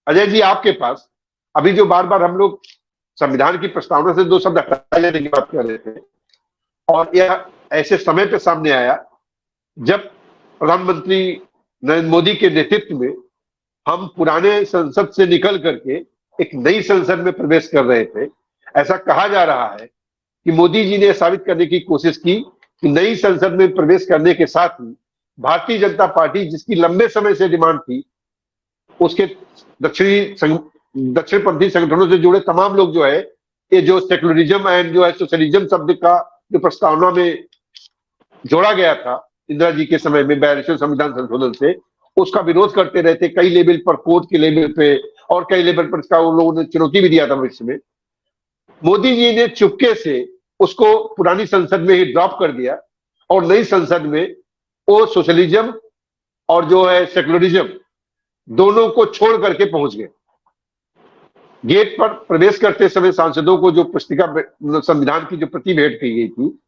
अजय जी, आपके पास अभी जो बार बार हम लोग संविधान की प्रस्तावना से दो शब्द हटाए जाने की बात कर रहे थे, और यह ऐसे समय पे सामने आया जब प्रधानमंत्री नरेंद्र मोदी के नेतृत्व में हम पुराने संसद से निकल करके एक नई संसद में प्रवेश कर रहे थे। ऐसा कहा जा रहा है कि मोदी जी ने साबित करने की कोशिश की कि नई संसद में प्रवेश करने के साथ ही भारतीय जनता पार्टी, जिसकी लंबे समय से डिमांड थी, उसके दक्षिणपंथी संगठनों से जुड़े तमाम लोग जो है, ये जो सेकुलरिज्म एंड जो है सोशलिज्म शब्द का जो प्रस्तावना में जोड़ा गया था इंदिरा जी के समय में 42वें संविधान संशोधन से, उसका विरोध करते रहते कई लेवल पर, कोर्ट के लेवल पे और कई लेवल पर इसका उन लोगों ने चुनौती भी दिया था भविष्य में। मोदी जी ने चुपके से उसको पुरानी संसद में ही ड्रॉप कर दिया और नई संसद में वो सोशलिज्म और जो है सेकुलरिज्म दोनों को छोड़ करके पहुंच गए। गेट पर प्रवेश करते समय सांसदों को जो पुस्तिका संविधान की जो प्रति भेंट की गई थी,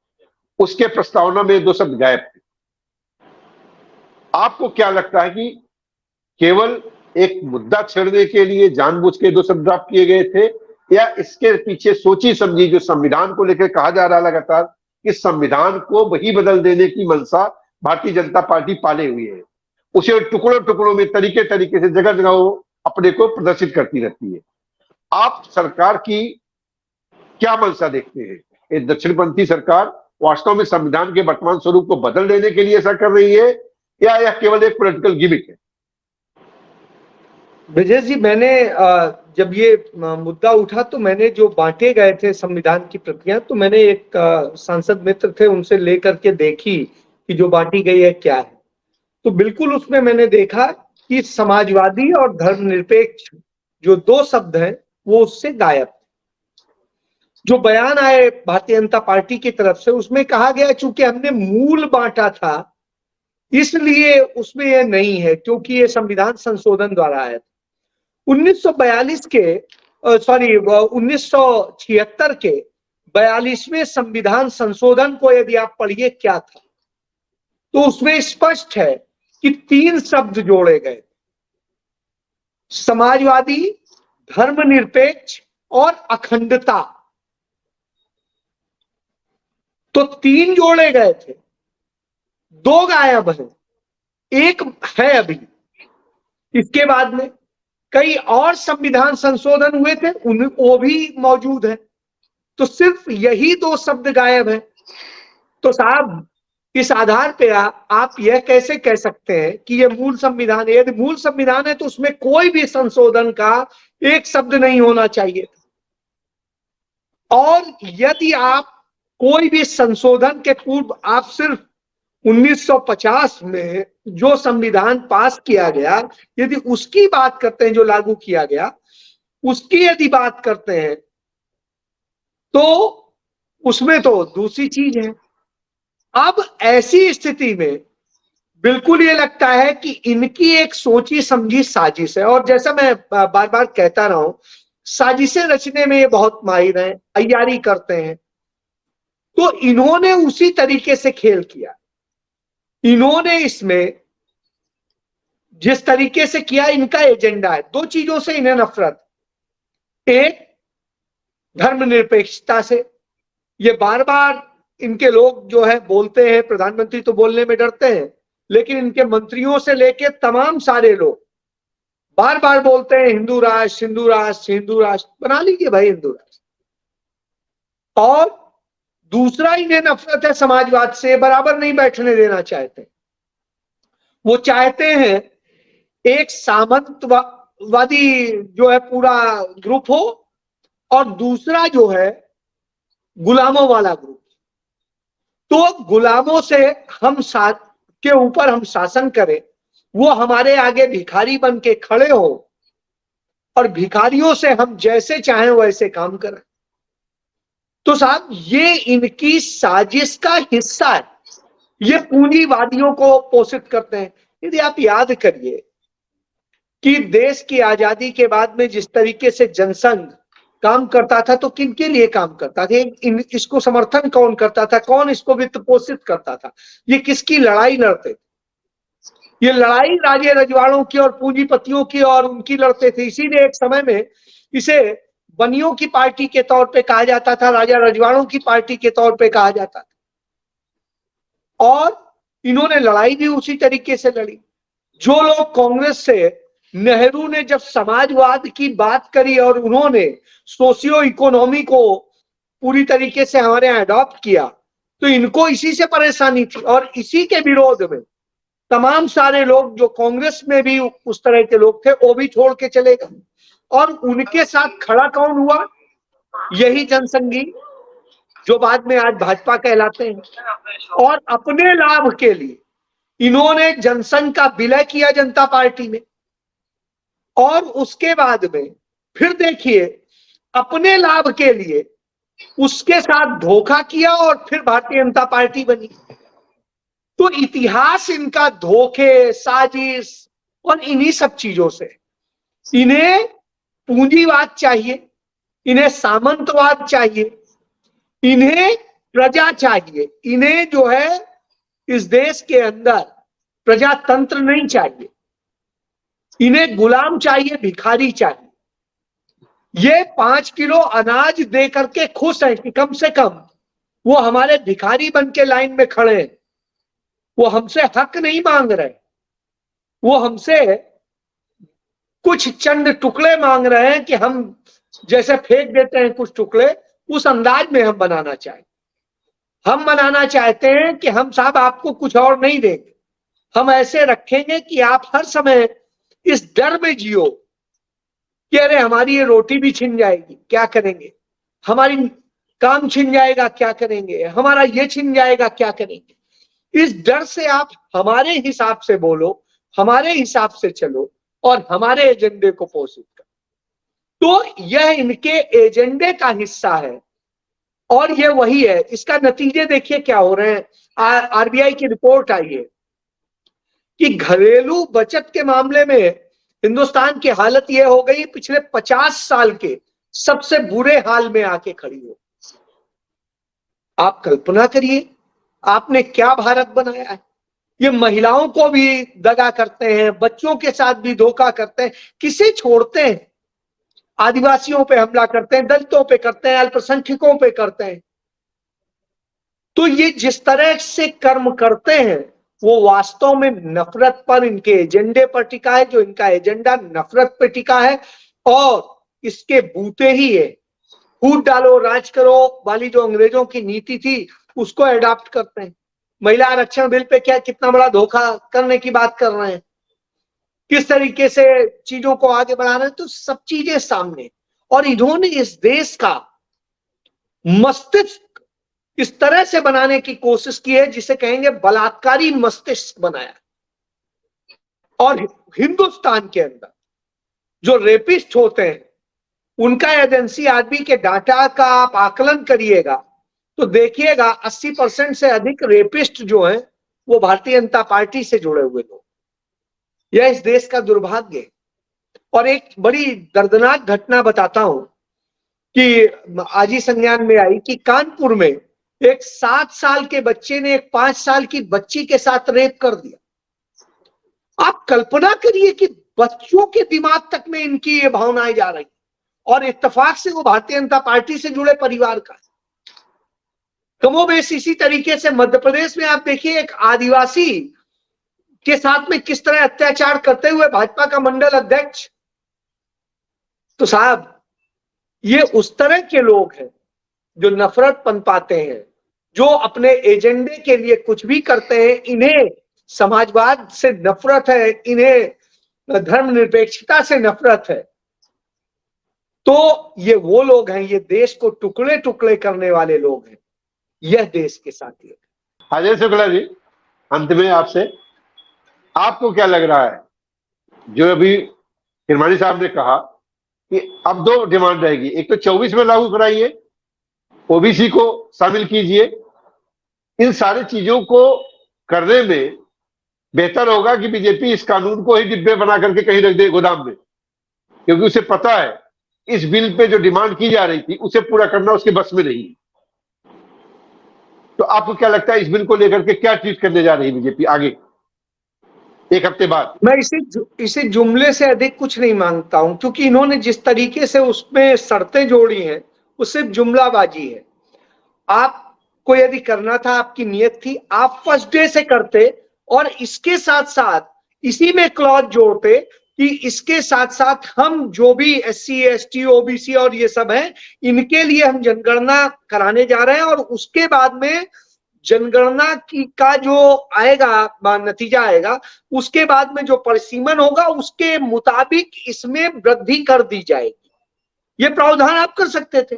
उसके प्रस्तावना में दो शब्द गायब थे। आपको क्या लगता है कि केवल एक मुद्दा छेड़ने के लिए जानबूझ के दो शब्द ड्रॉप किए गए थे, या इसके पीछे सोची समझी जो संविधान को लेकर कहा जा रहा लगातार कि संविधान को वही बदल देने की मंशा भारतीय जनता पार्टी पाले हुई है, उसे टुकड़ों टुकड़ों में तरीके तरीके से जगह जगह वो अपने को प्रदर्शित करती रहती है। आप सरकार की क्या मंशा देखते हैं? ये दक्षिणपंथी सरकार वास्तव में संविधान के वर्तमान स्वरूप को बदल देने के लिए ऐसा कर रही है, या यह केवल एक पॉलिटिकल गिमिक है? ब्रजेश जी, मैंने जब ये मुद्दा उठा तो मैंने जो बांटे गए थे संविधान की प्रतियां, तो मैंने एक सांसद मित्र थे, उनसे लेकर के देखी कि जो बांटी गई है क्या है। तो बिल्कुल उसमें मैंने देखा कि समाजवादी और धर्मनिरपेक्ष जो दो शब्द हैं वो उससे गायब। जो बयान आए भारतीय जनता पार्टी की तरफ से, उसमें कहा गया चूंकि हमने मूल बांटा था इसलिए उसमें यह नहीं है, क्योंकि ये संविधान संशोधन द्वारा आया था। 1942 के 1976 के 42वें संविधान संशोधन को यदि आप पढ़िए क्या था, तो उसमें स्पष्ट है कि 3 शब्द जोड़े गए: समाजवादी, धर्मनिरपेक्ष और अखंडता। तो 3 जोड़े गए थे, 2 गायब हैं, 1 है अभी। इसके बाद में कई और संविधान संशोधन हुए थे, वो भी मौजूद है। तो सिर्फ यही 2 शब्द गायब है। तो साहब, इस आधार पे आप यह कैसे कह सकते हैं कि यह मूल संविधान है? यदि मूल संविधान है तो उसमें कोई भी संशोधन का 1 शब्द नहीं होना चाहिए। और यदि आप कोई भी संशोधन के पूर्व आप सिर्फ 1950 में जो संविधान पास किया गया, यदि उसकी बात करते हैं, जो लागू किया गया उसकी यदि बात करते हैं, तो उसमें तो दूसरी चीज है। अब ऐसी स्थिति में बिल्कुल ये लगता है कि इनकी एक सोची समझी साजिश है। और जैसा मैं बार बार कहता रहा हूं, साजिशें रचने में ये बहुत माहिर हैं, तैयारी करते हैं। तो इन्होंने उसी तरीके से खेल किया। इन्होंने इसमें जिस तरीके से किया, इनका एजेंडा है। 2 चीजों से इन्हें नफरत। एक, धर्मनिरपेक्षता से। ये बार बार इनके लोग जो है बोलते हैं, प्रधानमंत्री तो बोलने में डरते हैं, लेकिन इनके मंत्रियों से लेके तमाम सारे लोग बार बार बोलते हैं हिंदू राष्ट्र, हिंदू राष्ट्र, हिंदू राष्ट्र। बना लीजिए भाई हिंदू राष्ट्र। और दूसरा, इन्हें नफरत है समाजवाद से, बराबर नहीं बैठने देना चाहते। वो चाहते हैं एक सामंतवादी जो है पूरा ग्रुप हो, और दूसरा जो है गुलामों वाला ग्रुप। तो गुलामों से के ऊपर हम शासन करें, वो हमारे आगे भिखारी बन के खड़े हो, और भिखारियों से हम जैसे चाहें वैसे काम करें। तो साहब, ये इनकी साजिश का हिस्सा है। ये पूंजीवादियों को पोषित करते हैं। यदि आप याद करिए कि देश की आजादी के बाद में जिस तरीके से जनसंघ काम करता था, तो किन के लिए काम करता था? इसको समर्थन कौन करता था? कौन इसको वित्त पोषित करता था? ये किसकी लड़ाई लड़ते थे? ये लड़ाई राजे रजवाड़ों की और पूंजीपतियों की और उनकी लड़ते थे। इसीलिए एक समय में इसे बनियों की पार्टी के तौर पे कहा जाता था, राजा रजवाड़ों की पार्टी के तौर पे कहा जाता था। और इन्होंने लड़ाई भी उसी तरीके से लड़ी। जो लोग कांग्रेस से, नेहरू ने जब समाजवाद की बात करी और उन्होंने सोशियो इकोनॉमी को पूरी तरीके से हमारे यहाँ अडॉप्ट किया, तो इनको इसी से परेशानी थी और इसी के विरोध में तमाम सारे लोग जो कांग्रेस में भी उस तरह के लोग थे वो भी छोड़ के चले गए। और उनके साथ खड़ा कौन हुआ? यही जनसंघी जो बाद में आज भाजपा कहलाते हैं। और अपने लाभ के लिए इन्होंने जनसंघ का विलय किया जनता पार्टी में, और उसके बाद में फिर देखिए अपने लाभ के लिए उसके साथ धोखा किया और फिर भारतीय जनता पार्टी बनी। तो इतिहास इनका धोखे, साजिश और इन्हीं सब चीजों से। इन्हें पूंजीवाद चाहिए, इन्हें सामंतवाद चाहिए, इन्हें प्रजा चाहिए, इन्हें जो है इस देश के अंदर प्रजातंत्र नहीं चाहिए, इन्हें गुलाम चाहिए, भिखारी चाहिए। ये 5 किलो अनाज दे करके खुश है कि कम से कम वो हमारे भिखारी बन के लाइन में खड़े हैं, वो हमसे हक नहीं मांग रहे, वो हमसे कुछ चंद टुकड़े मांग रहे हैं कि हम जैसे फेंक देते हैं कुछ टुकड़े, उस अंदाज में हम बनाना चाहें। हम बनाना चाहते हैं कि हम साहब आपको कुछ और नहीं देंगे, हम ऐसे रखेंगे कि आप हर समय इस डर में जियो कि अरे हमारी ये रोटी भी छिन जाएगी, क्या करेंगे, हमारी काम छिन जाएगा, क्या करेंगे, हमारा ये छिन जाएगा, क्या करेंगे। इस डर से आप हमारे हिसाब से बोलो, हमारे हिसाब से चलो और हमारे एजेंडे को पोषित करो। तो यह इनके एजेंडे का हिस्सा है और ये वही है। इसका नतीजे देखिए क्या हो रहे हैं। आरबीआई की रिपोर्ट आई है कि घरेलू बचत के मामले में हिंदुस्तान की हालत यह हो गई पिछले 50 साल के सबसे बुरे हाल में आके खड़ी हो। आप कल्पना करिए आपने क्या भारत बनाया है। ये महिलाओं को भी दगा करते हैं, बच्चों के साथ भी धोखा करते हैं, किसे छोड़ते हैं? आदिवासियों पे हमला करते हैं, दलितों पे करते हैं, अल्पसंख्यकों पे करते हैं। तो ये जिस तरह से कर्म करते हैं वो वास्तव में नफरत पर, इनके एजेंडे पर टिका है। जो इनका एजेंडा नफरत पे टिका है और इसके बूते ही है। फूट डालो राज करो वाली जो अंग्रेजों की नीति थी उसको अडॉप्ट करते हैं। महिला आरक्षण बिल पे क्या कितना बड़ा धोखा करने की बात कर रहे हैं, किस तरीके से चीजों को आगे बढ़ा रहे हैं। तो सब चीजें सामने, और इन्होंने इस देश का मस्तिष्क इस तरह से बनाने की कोशिश की है जिसे कहेंगे बलात्कारी मस्तिष्क बनाया। और हिंदुस्तान के अंदर जो रेपिस्ट होते हैं उनका एजेंसी आदमी के डाटा का आप आकलन करिएगा तो देखिएगा 80% से अधिक रेपिस्ट जो हैं वो भारतीय जनता पार्टी से जुड़े हुए लोग। यह इस देश का दुर्भाग्य है। और एक बड़ी दर्दनाक घटना बताता हूं कि आज ही संज्ञान में आई कि कानपुर में एक 7 साल के बच्चे ने एक 5 साल की बच्ची के साथ रेप कर दिया। आप कल्पना करिए कि बच्चों के दिमाग तक में इनकी ये भावनाएं जा रही और इत्तेफाक से वो भारतीय जनता पार्टी से जुड़े परिवार का। कमोबेश इसी तरीके से मध्य प्रदेश में आप देखिए एक आदिवासी के साथ में किस तरह अत्याचार करते हुए भाजपा का मंडल अध्यक्ष। तो साहब ये उस तरह के लोग हैं जो नफरत पनपाते हैं, जो अपने एजेंडे के लिए कुछ भी करते हैं। इन्हें समाजवाद से नफरत है, इन्हें धर्मनिरपेक्षता से नफरत है। तो ये वो लोग हैं, ये देश को टुकड़े टुकड़े करने वाले लोग हैं। यह देश के साथी। अजय शुक्ला जी, अंत में आपसे आपको क्या लग रहा है जो अभी हिरमानी साहब ने कहा कि अब 2 डिमांड रहेगी, एक तो 24 में लागू कराइए, ओबीसी को शामिल कीजिए। इन सारी चीजों को करने में बेहतर होगा कि बीजेपी इस कानून को ही डिब्बे बना करके कहीं रख दे गोदाम में, क्योंकि उसे पता है इस बिल पे जो डिमांड की जा रही थी उसे पूरा करना उसके बस में नहीं। तो आपको क्या लगता है इस बिल को लेकर के क्या ट्वीट करने जा रही है बीजेपी आगे? एक हफ्ते बाद। मैं इसे जुमले से अधिक कुछ नहीं मांगता हूं, क्योंकि इन्होंने जिस तरीके से उसमें शर्तें जोड़ी हैं वो सिर्फ जुमलाबाजी है। आपको यदि करना था, आपकी नियत थी, आप फर्स्ट डे से करते और इसके साथ साथ इसी में क्लॉज जोड़ते कि इसके साथ साथ हम जो भी SC ST OBC और ये सब हैं, इनके लिए हम जनगणना कराने जा रहे हैं और उसके बाद में जनगणना की का जो आएगा नतीजा आएगा, उसके बाद में जो परिसीमन होगा उसके मुताबिक इसमें वृद्धि कर दी जाएगी। ये प्रावधान आप कर सकते थे।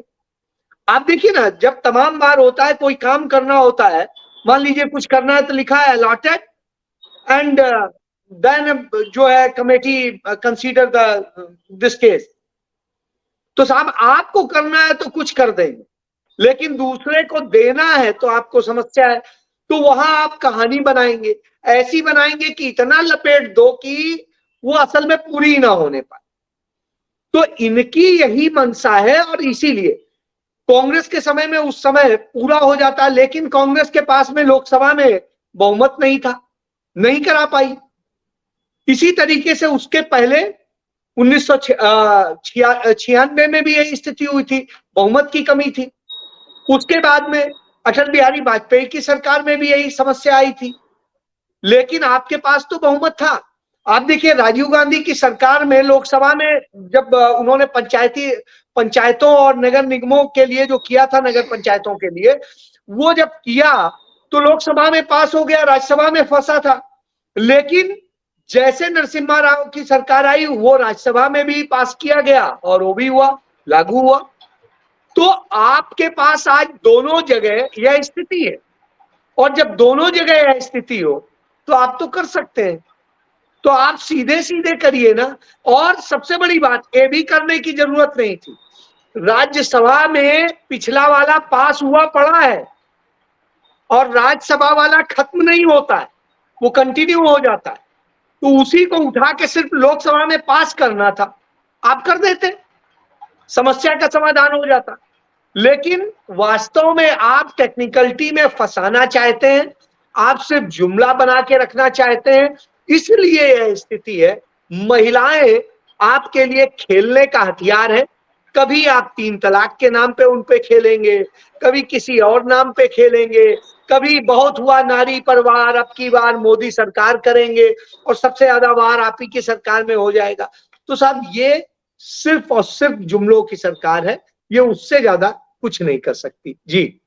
आप देखिए ना, जब तमाम बार होता है कोई काम करना होता है, मान लीजिए कुछ करना है तो लिखा है अलॉटेड एंड देन जो है कमेटी कंसीडर दिस केस। तो साहब आपको करना है तो कुछ कर देंगे, लेकिन दूसरे को देना है तो आपको समस्या है। तो वहां आप कहानी बनाएंगे, ऐसी बनाएंगे कि इतना लपेट दो कि वो असल में पूरी ना होने पाए। तो इनकी यही मंशा है और इसीलिए कांग्रेस के समय में उस समय पूरा हो जाता, लेकिन कांग्रेस के पास में लोकसभा में बहुमत नहीं था, नहीं करा पाई। इसी तरीके से उसके पहले 1996 में भी यही स्थिति हुई थी, बहुमत की कमी थी। उसके बाद में अटल बिहारी वाजपेयी की सरकार में भी यही समस्या आई थी, लेकिन आपके पास तो बहुमत था। आप देखिए राजीव गांधी की सरकार में लोकसभा में जब उन्होंने पंचायतों और नगर निगमों के लिए जो किया था, नगर पंचायतों के लिए वो जब किया तो लोकसभा में पास हो गया, राज्यसभा में फंसा था। लेकिन जैसे नरसिम्हा राव की सरकार आई वो राज्यसभा में भी पास किया गया और वो भी हुआ, लागू हुआ। तो आपके पास आज दोनों जगह यह स्थिति है, और जब दोनों जगह यह स्थिति हो तो आप तो कर सकते हैं। तो आप सीधे सीधे करिए ना। और सबसे बड़ी बात, ये भी करने की जरूरत नहीं थी, राज्यसभा में पिछला वाला पास हुआ पड़ा है और राज्यसभा वाला खत्म नहीं होता है, वो कंटिन्यू हो जाता है। तो उसी को उठा के सिर्फ लोकसभा में पास करना था, आप कर देते, समस्या का समाधान हो जाता। लेकिन वास्तव में आप टेक्निकलिटी में फंसाना चाहते हैं, आप सिर्फ जुमला बना के रखना चाहते हैं, इसलिए यह स्थिति है। महिलाएं आपके लिए खेलने का हथियार है। कभी आप 3 तलाक के नाम पे उन पे खेलेंगे, कभी किसी और नाम पे खेलेंगे, कभी बहुत हुआ नारी पर वार, अब की बार मोदी सरकार करेंगे और सबसे ज्यादा वार आप ही की सरकार में हो जाएगा। तो साहब ये सिर्फ और सिर्फ जुमलों की सरकार है, ये उससे ज्यादा कुछ नहीं कर सकती। जी।